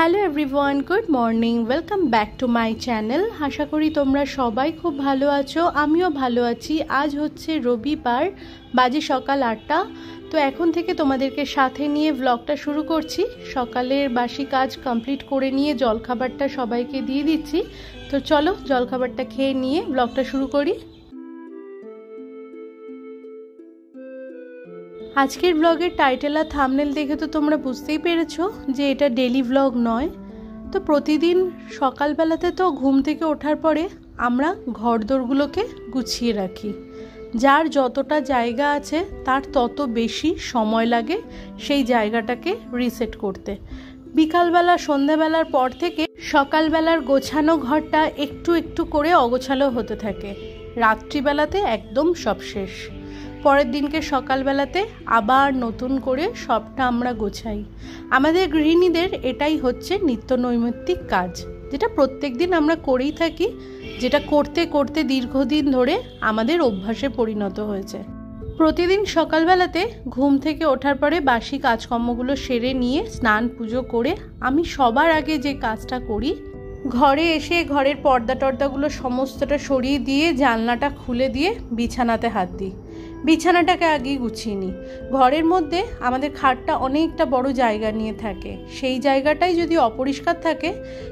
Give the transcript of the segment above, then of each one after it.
Hello everyone, good morning, welcome back to my channel. আশা করি তোমরা সবাই খুব ভালো আছো, আমিও ভালো আছি। আজ হচ্ছে রবিবার, বাজে সকাল 8টা। তো এখন থেকে তোমাদেরকে সাথে নিয়ে ব্লগটা শুরু করছি। সকালের বাসি কাজ কমপ্লিট করে নিয়ে জলখাবারটা সবাইকে দিয়ে দিচ্ছি। তো চলো জলখাবারটা খেয়ে নিয়ে ব্লগটা শুরু করি। আজকের ব্লগের টাইটেল আর থাম্বনেল দেখে তো তোমরা বুঝতেই পেরেছো যে এটা ডেলি ব্লগ নয়। তো প্রতিদিন সকালবেলাতে তো ঘুম থেকে ওঠার পরে আমরা ঘরদোরগুলোকে গুছিয়ে রাখি। যার যতটা জায়গা আছে তার তত বেশি সময় লাগে সেই জায়গাটাকে রিসেট করতে। বিকালবেলা সন্ধ্যাবেলার পর থেকে সকালবেলার গোছানো ঘরটা একটু একটু করে অগোছালো হতে থাকে। রাত্রিবেলাতে একদম সব শেষ। পরের দিনকে সকালবেলাতে আবার নতুন করে সবটা আমরা গোছাই। আমাদের গৃহিণীদের এটাই হচ্ছে নিত্য নৈমিত্তিক কাজ, যেটা প্রত্যেক দিন আমরা করেই থাকি, যেটা করতে করতে দীর্ঘদিন ধরে আমাদের অভ্যাসে পরিণত হয়েছে। প্রতিদিন সকালবেলাতে ঘুম থেকে ওঠার পরে বাসি কাজকর্মগুলো সেরে নিয়ে স্নান পুজো করে আমি সবার আগে যে কাজটা করি, ঘরে এসে ঘরের পর্দা টর্দাগুলো সমস্তটা সরিয়ে দিয়ে জানলাটা খুলে দিয়ে বিছানাতে হাত দিই। বিছানাটাকে আগেই গুছিয়ে নিই। ঘরের মধ্যে আমাদের খাটটা অনেকটা বড় জায়গা নিয়ে থাকে। সেই জায়গাটাই যদি অপরিষ্কার থাকে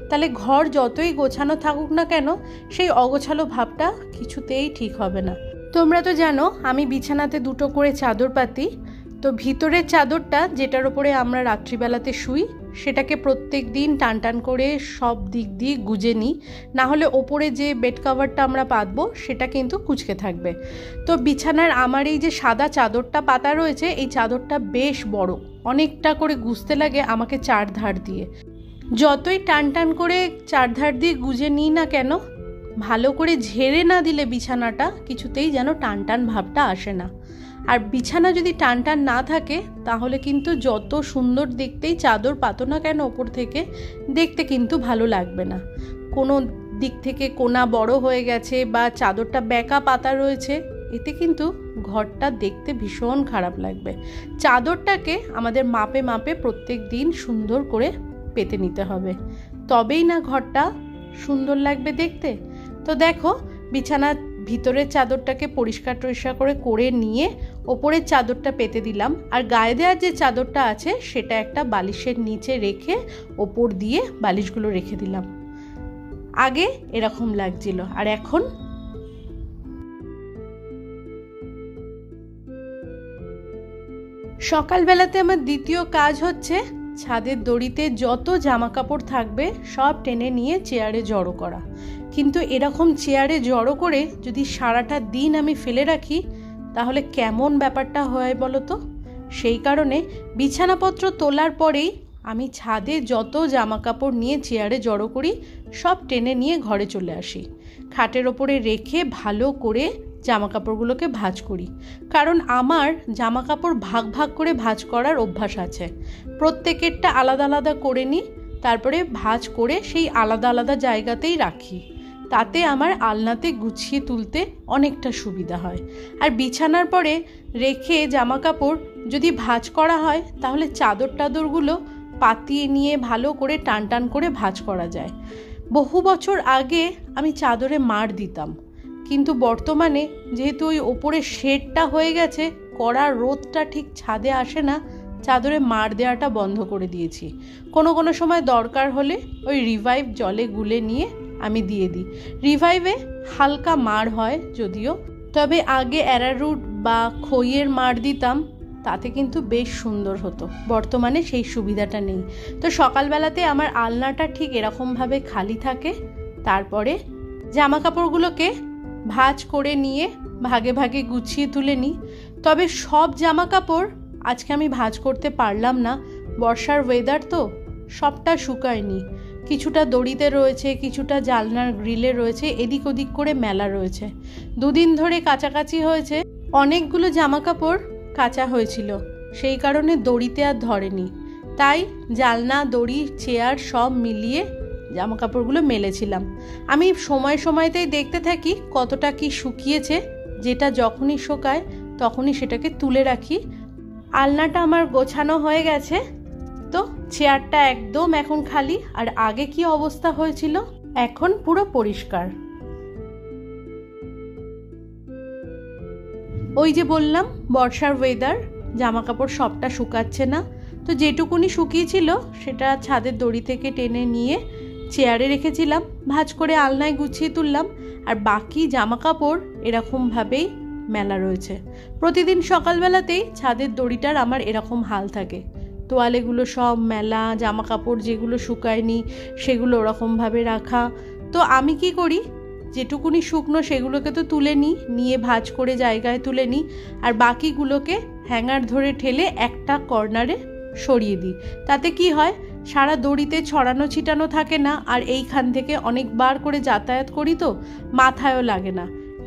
তাহলে ঘর যতই গোছানো থাকুক না কেন সেই অগোছালো ভাবটা কিছুতেই ঠিক হবে না। তোমরা তো জানো আমি বিছানাতে দুটো করে চাদর পাতি। তো ভিতরের চাদরটা যেটার ওপরে আমরা রাত্রিবেলাতে শুই সেটাকে প্রত্যেক দিন টান টান করে সব দিক দিয়ে গুজে নিই, না হলে ওপরে যে বেড কভারটা আমরা পাতবো সেটা কিন্তু কুঁচকে থাকবে। তো বিছানার আমার এই যে সাদা চাদরটা পাতা রয়েছে, এই চাদরটা বেশ বড়, অনেকটা করে গুজতে লাগে আমাকে চারধার দিয়ে। যতই টান টান করে চারধার দিয়ে গুজে নিই না কেন, ভালো করে ঝেড়ে না দিলে বিছানাটা কিছুতেই যেন টান টান ভাবটা আসে না। আর বিছানা যদি টান টান না থাকে তাহলে কিন্তু যত সুন্দর দেখতেই চাদর পাতো না কেন ওপর থেকে, দেখতে কিন্তু ভালো লাগবে না। কোনো দিক থেকে কোনা বড় হয়ে গেছে বা চাদরটা বেঁকা পাতা রয়েছে, এতে কিন্তু ঘরটা দেখতে ভীষণ খারাপ লাগবে। চাদরটাকে আমাদের মাপে মাপে প্রত্যেক দিন সুন্দর করে পেতে নিতে হবে, তবেই না ঘরটা সুন্দর লাগবে দেখতে। তো দেখো বিছানার ভিতরের চাদরটাকে পরিষ্কার করে নিয়ে ওপরের চাদরটা পেতে দিলাম। আর গায়ে দেওয়ার যে চাদরটা আছে সেটা একটা বালিশের নিচে রেখে ওপর দিয়ে বালিশগুলো রেখে দিলাম। আগে এরকম লাগছিল, আর এখন সকালবেলাতে আমার দ্বিতীয় কাজ হচ্ছে ছাদের দড়িতে যত জামা কাপড় থাকবে সব টেনে নিয়ে চেয়ারে জড়ো করা। কিন্তু এরকম চেয়ারে জড়ো করে যদি সারাটা দিন আমি ফেলে রাখি তাহলে কেমন ব্যাপারটা হয় বলো তো। সেই কারণে বিছানাপত্র তোলার পরেই আমি ছাদে যত জামা কাপড় নিয়ে চেয়ারে জড়ো করি সব টেনে নিয়ে ঘরে চলে আসি। খাটের ওপরে রেখে ভালো করে জামা কাপড়গুলোকে ভাঁজ করি, কারণ আমার জামা কাপড় ভাগ ভাগ করে ভাঁজ করার অভ্যাস আছে। প্রত্যেকেরটা আলাদা আলাদা করে নিই, তারপরে ভাঁজ করে সেই আলাদা আলাদা জায়গাতেই রাখি। তাতে আমার আলনাতে গুছিয়ে তুলতে অনেকটা সুবিধা হয়। আর বিছানার পরে রেখে জামা কাপড় যদি ভাঁজ করা হয় তাহলে চাদর টাদরগুলো পাতিয়ে নিয়ে ভালো করে টান টান করে ভাঁজ করা যায়। বহু বছর আগে আমি চাদরে মাড় দিতাম, কিন্তু বর্তমানে যেহেতু ওই ওপরে শেডটা হয়ে গেছে, কড়া রোদটা ঠিক ছাদে আসে না, চাদরে মাড় দেওয়াটা বন্ধ করে দিয়েছি। কোনো কোনো সময় দরকার হলে ওই রিভাইভ জলে গুলে নিয়ে আমি দিয়ে দিই। রিভাইভে হালকা মাড় হয় যদিও, তবে আগে অ্যারারুট বা খইয়ের মাড় দিতাম, তাতে কিন্তু বেশ সুন্দর হতো। বর্তমানে সেই সুবিধাটা নেই। তো সকালবেলাতে আমার আলনাটা ঠিক এরকমভাবে খালি থাকে। তারপরে জামা কাপড়গুলোকে ভাঁজ করে নিয়ে ভাগে ভাগে গুছিয়ে তুলে নিই। তবে সব জামা কাপড় আজকে আমি ভাঁজ করতে পারলাম না, বর্ষার ওয়েদার তো, সবটা শুকায়নি। কিছুটা দড়িতে রয়েছে, কিছুটা জানলার গ্রিলে রয়েছে, এদিক ওদিক করে মেলা রয়েছে। দুদিন ধরে কাচাকাচি হয়েছে, অনেকগুলো জামা কাপড় কাচা হয়েছিল, সেই কারণে দড়িতে আর ধরেনি। তাই জানলা দড়ি চেয়ার সব মিলিয়ে জামা কাপড়গুলো মেলেছিলাম। আমি সময় সময়তেই দেখতে থাকি কতটা কি শুকিয়েছে, যেটা যখনই শোকায় তখনই সেটাকে তুলে রাখি। আলনাটা আমার গোছানো হয়ে গেছে। তো চেয়ারটা একদম এখন খালি, আর আগে কি অবস্থা হয়েছিল এখন পুরো পরিষ্কার। ওই যে বললাম বর্ষার ওয়েদার, জামা কাপড় সবটা শুকাচ্ছে না, তো যেটুকুনি শুকিয়েছিল সেটা ছাদের দড়ি থেকে টেনে নিয়ে চেয়ারে রেখেছিলাম, ভাঁজ করে আলনায় গুছিয়ে তুললাম। আর বাকি জামা কাপড় এরকমভাবেই মেলা রয়েছে। প্রতিদিন সকালবেলাতেই ছাদের দড়িটার আমার এরকম হাল থাকে, তোয়ালেগুলো সব মেলা, জামা কাপড় যেগুলো শুকায়নি সেগুলো ওরকমভাবে রাখা। তো আমি কি করি, যেটুকুনি শুকনো সেগুলোকে তো তুলে নিয়ে ভাঁজ করে জায়গায় তুলে নিই, আর বাকিগুলোকে হ্যাঙ্গার ধরে ঠেলে একটা কর্নারে সরিয়ে দিই। তাতে কি হয়, সারা দড়িতে ছড়ানো ছিটানো থাকে না, আর এইখান থেকে অনেকবার করে যাতায়াত করি তো মাথায়ও লাগে না।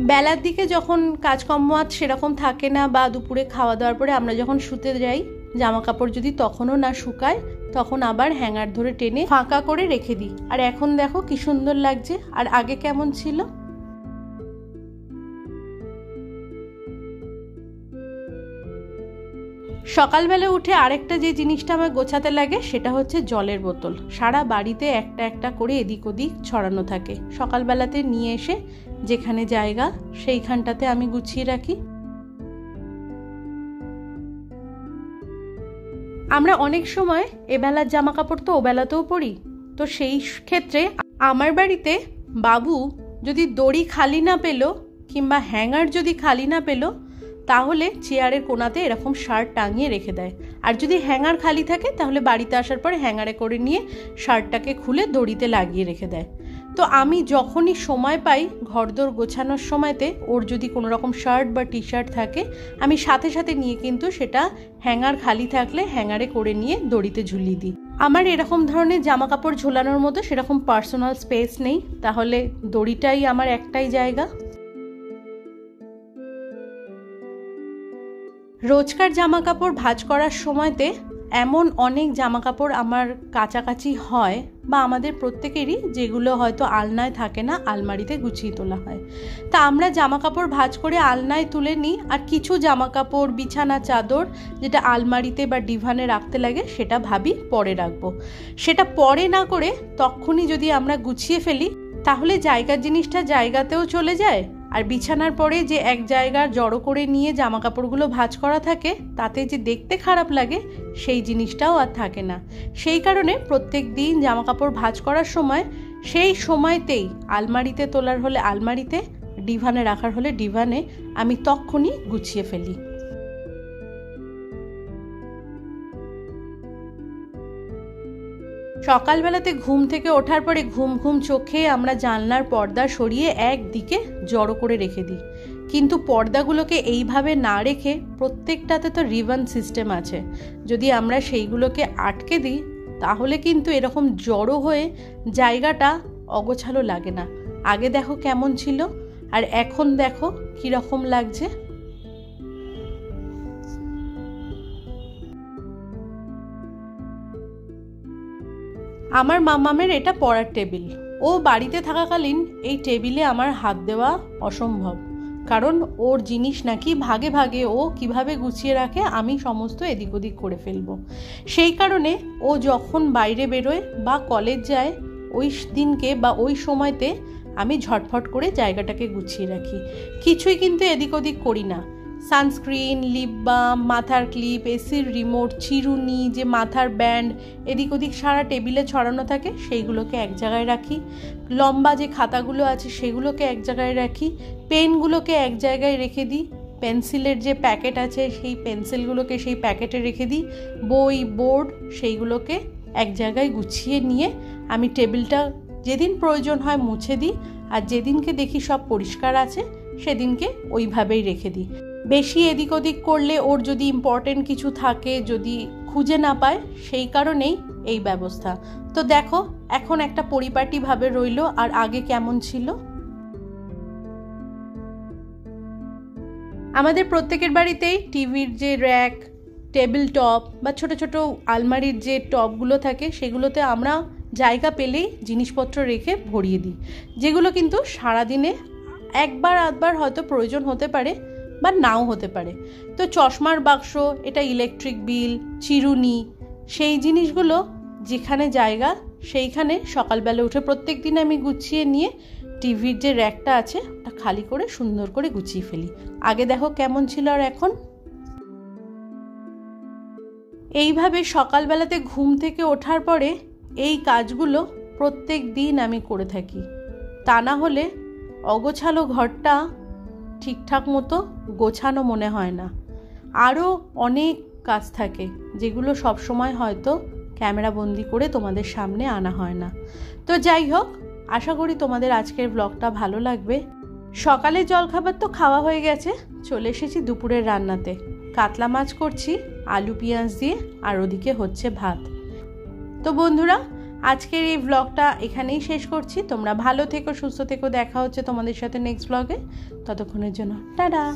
বেলার দিকে যখন কাজকর্ম সেরকম থাকে না, বা দুপুরে খাওয়া দাওয়ার পরে আমরা যখন শুতে যাই, জামা কাপড় যদি তখনও না শুকায় তখন আবার হ্যাঙ্গার ধরে টেনে ফাঁকা করে রেখে দিই। আর এখন দেখো কি সুন্দর লাগছে, আর আগে কেমন ছিল। সকালবেলা উঠে আরেকটা যে জিনিসটা আমার গোছাতে লাগে সেটা হচ্ছে জলের বোতল। সারা বাড়িতে একটা একটা করে এদিক ওদিক ছড়ানো থাকে, সকালবেলাতে নিয়ে এসে যেখানে জায়গা সেইখানটাতে আমি গুছিয়ে রাখি। আমরা অনেক সময় এবেলার জামা কাপড় তো ওবেলাতেও পরি, তো সেই ক্ষেত্রে আমার বাড়িতে বাবু যদি দড়ি খালি না পেল কিংবা হ্যাঙ্গার যদি খালি না পেল, তাহলে চেয়ারের কোণাতে এরকম শার্ট টাঙিয়ে রেখে দেয়। আর যদি হ্যাঙ্গার খালি থাকে তাহলে বাড়িতে আসার পরে হ্যাঙ্গারে করে নিয়ে শার্টটাকে খুলে দড়িতে লাগিয়ে রেখে দেয়। তো আমি যখনই সময় পাই ঘরদোর গোছানোর সময়তে, ওর যদি কোনো রকম শার্ট বা টি শার্ট থাকে, আমি সাথে সাথে নিয়ে কিন্তু সেটা হ্যাঙ্গার খালি থাকলে হ্যাঙ্গারে করে নিয়ে দড়িতে ঝুলিয়ে দিই। আমার এরকম ধরনের জামা কাপড় ঝোলানোর মতো সেরকম পার্সোনাল স্পেস নেই, তাহলে দড়িটাই আমার একটাই জায়গা। রোজকার জামা কাপড় ভাঁজ করার সময়তে এমন অনেক জামা কাপড় আমার কাছাকাছি হয়, বা আমাদের প্রত্যেকেরই, যেগুলো হয়তো আলনায় থাকে না, আলমারিতে গুছিয়ে তোলা হয়। তা আমরা জামা কাপড় ভাঁজ করে আলনায় তুলে নিই, আর কিছু জামা কাপড়, বিছানা চাদর যেটা আলমারিতে বা ডিভানে রাখতে লাগে সেটা ভাবি পরে রাখবো। সেটা পরে না করে তখনই যদি আমরা গুছিয়ে ফেলি, তাহলে জায়গার জিনিসটা জায়গাতেও চলে যায়, আর বিছানার পরে যে এক জায়গার জড়ো করে নিয়ে জামা কাপড়গুলো ভাঁজ করা থাকে তাতে যে দেখতে খারাপ লাগে সেই জিনিসটাও আর থাকে না। সেই কারণে প্রত্যেক দিন জামা কাপড় ভাঁজ করার সময় সেই সময়তেই আলমারিতে তোলার হলে আলমারিতে, ডিভানে রাখার হলে ডিভানে আমি তখনই গুছিয়ে ফেলি। সকালবেলাতে ঘুম থেকে ওঠার পরে ঘুম ঘুম চোখে আমরা জানলার পর্দা সরিয়ে একদিকে জড়ো করে রেখে দিই, কিন্তু পর্দাগুলোকে এইভাবে না রেখে প্রত্যেকটাতে তো রিবন সিস্টেম আছে, যদি আমরা সেইগুলোকে আটকে দিই তাহলে কিন্তু এরকম জড়ো হয়ে জায়গাটা অগোছালো লাগে না। আগে দেখো কেমন ছিল, আর এখন দেখো কীরকম লাগছে। আমার মামামের এটা পড়ার টেবিল। ও বাড়িতে থাকাকালীন এই টেবিলে আমার হাত দেওয়া অসম্ভব, কারণ ওর জিনিস নাকি ভাগে ভাগে ও কিভাবে গুছিয়ে রাখে আমি সমস্ত এদিক ওদিক করে ফেলবো। সেই কারণে ও যখন বাইরে বেরোয় বা কলেজ যায় ওই দিনকে বা ওই সময়তে আমি ঝটফট করে জায়গাটাকে গুছিয়ে রাখি, কিছুই কিন্তু এদিক ওদিক করি না। সানস্ক্রিন, লিপ বাম, মাথার ক্লিপ, এসির রিমোট, চিরুনি, যে মাথার ব্যান্ড এদিক ওদিক সারা টেবিলে ছড়ানো থাকে সেইগুলোকে এক জায়গায় রাখি, লম্বা যে খাতাগুলো আছে সেগুলোকে এক জায়গায় রাখি, পেনগুলোকে এক জায়গায় রেখে দিই, পেন্সিলের যে প্যাকেট আছে সেই পেন্সিলগুলোকে সেই প্যাকেটে রেখে দিই, বই, বোর্ড সেইগুলোকে এক জায়গায় গুছিয়ে নিয়ে আমি টেবিলটা যেদিন প্রয়োজন হয় মুছে দিই, আর যেদিনকে দেখি সব পরিষ্কার আছে সেদিনকে ওইভাবেই রেখে দিই। বেশি এদিক ওদিক করলে ওর যদি ইম্পর্টেন্ট কিছু থাকে যদি খুঁজে না পায়, সেই কারণেই এই ব্যবস্থা। তো দেখো এখন একটা পরিপাটিভাবে রইলো, আর আগে কেমন ছিল। আমাদের প্রত্যেকের বাড়িতেই টিভির যে র্যাক, টেবিল টপ বা ছোট ছোট আলমারির যে টপগুলো থাকে সেগুলোতে আমরা জায়গা পেলেই জিনিসপত্র রেখে ভরিয়ে দিই, যেগুলো কিন্তু সারাদিনে একবার আধবার হয়তো প্রয়োজন হতে পারে বা নাও হতে পারে। তো চশমার বাক্স, এটা ইলেকট্রিক বিল, চিরুনি, সেই জিনিসগুলো যেখানে জায়গা সেইখানে সকালবেলা উঠে প্রত্যেক দিন আমি গুছিয়ে নিয়ে টিভির যে র্যাকটা আছে ওটা খালি করে সুন্দর করে গুছিয়ে ফেলি। আগে দেখো কেমন ছিল আর এখন। এইভাবে সকালবেলাতে ঘুম থেকে ওঠার পরে এই কাজগুলো প্রত্যেক দিন আমি করে থাকি। তা না হলে অগোছালো ঘরটা ঠিকঠাক মতো গোছানো মনে হয় না। আরও অনেক কাজ থাকে যেগুলো সব সময় হয়তো ক্যামেরা বন্দি করে তোমাদের সামনে আনা হয় না। তো যাই হোক, আশা করি তোমাদের আজকের ব্লগটা ভালো লাগবে। সকালে জলখাবার তো খাওয়া হয়ে গেছে, চলে এসেছি দুপুরের রান্নাতে। কাতলা মাছ করছি আলু পেঁয়াজ দিয়ে, আর ওদিকে হচ্ছে ভাত। তো বন্ধুরা, আজকের এই ব্লগটা এখানেই শেষ করছি। তোমরা ভালো থেকো, সুস্থ থেকো। দেখা হচ্ছে তোমাদের সাথে নেক্সট ব্লগে। ততক্ষণের জন্য টাটা।